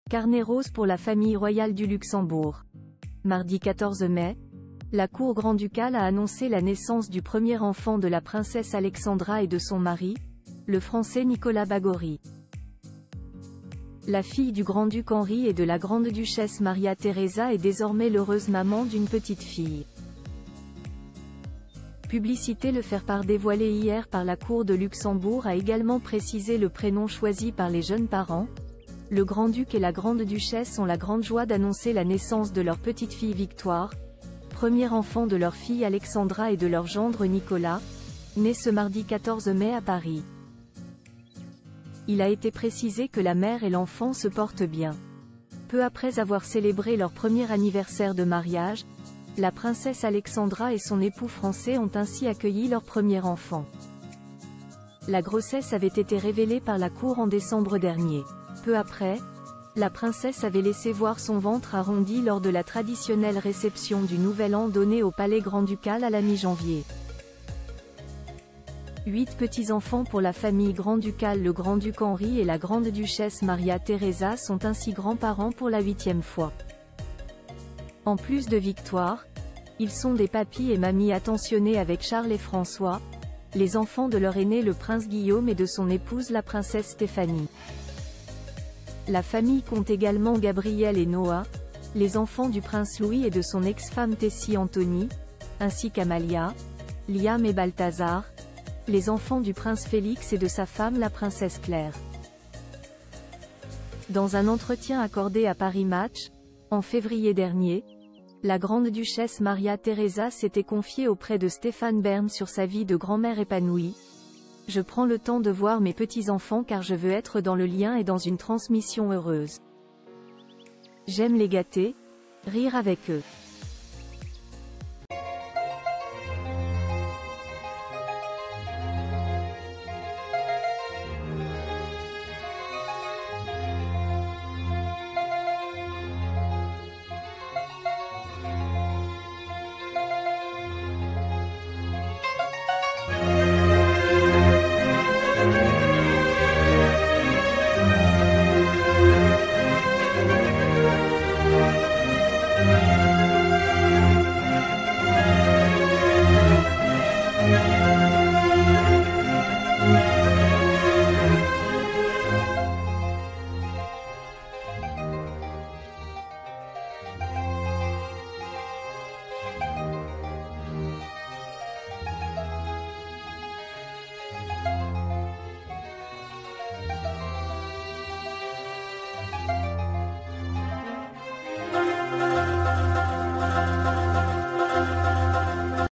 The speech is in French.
Carnet rose pour la famille royale du Luxembourg. Mardi 14 mai, la cour grand-ducale a annoncé la naissance du premier enfant de la princesse Alexandra et de son mari, le Français Nicolas Bagory. La fille du grand-duc Henri et de la grande-duchesse Maria Theresa est désormais l'heureuse maman d'une petite fille. Publicité. Le faire-part dévoilé hier par la cour de Luxembourg a également précisé le prénom choisi par les jeunes parents. Le grand-duc et la grande-duchesse ont la grande joie d'annoncer la naissance de leur petite-fille Victoire, premier enfant de leur fille Alexandra et de leur gendre Nicolas, né ce mardi 14 mai à Paris. Il a été précisé que la mère et l'enfant se portent bien. Peu après avoir célébré leur premier anniversaire de mariage, la princesse Alexandra et son époux français ont ainsi accueilli leur premier enfant. La grossesse avait été révélée par la cour en décembre dernier. Peu après, la princesse avait laissé voir son ventre arrondi lors de la traditionnelle réception du Nouvel An donnée au palais grand-ducal à la mi-janvier. 8 petits-enfants pour la famille grand-ducale. Le grand-duc Henri et la grande-duchesse Maria Theresa sont ainsi grands-parents pour la 8e fois. En plus de Victoire, ils sont des papis et mamies attentionnés avec Charles et François, les enfants de leur aîné le prince Guillaume et de son épouse la princesse Stéphanie. La famille compte également Gabriel et Noah, les enfants du prince Louis et de son ex-femme Tessie Anthony, ainsi qu'Amalia, Liam et Balthazar, les enfants du prince Félix et de sa femme la princesse Claire. Dans un entretien accordé à Paris Match, en février dernier, la grande-duchesse Maria Theresa s'était confiée auprès de Stéphane Bern sur sa vie de grand-mère épanouie. Je prends le temps de voir mes petits-enfants car je veux être dans le lien et dans une transmission heureuse. J'aime les gâter, rire avec eux.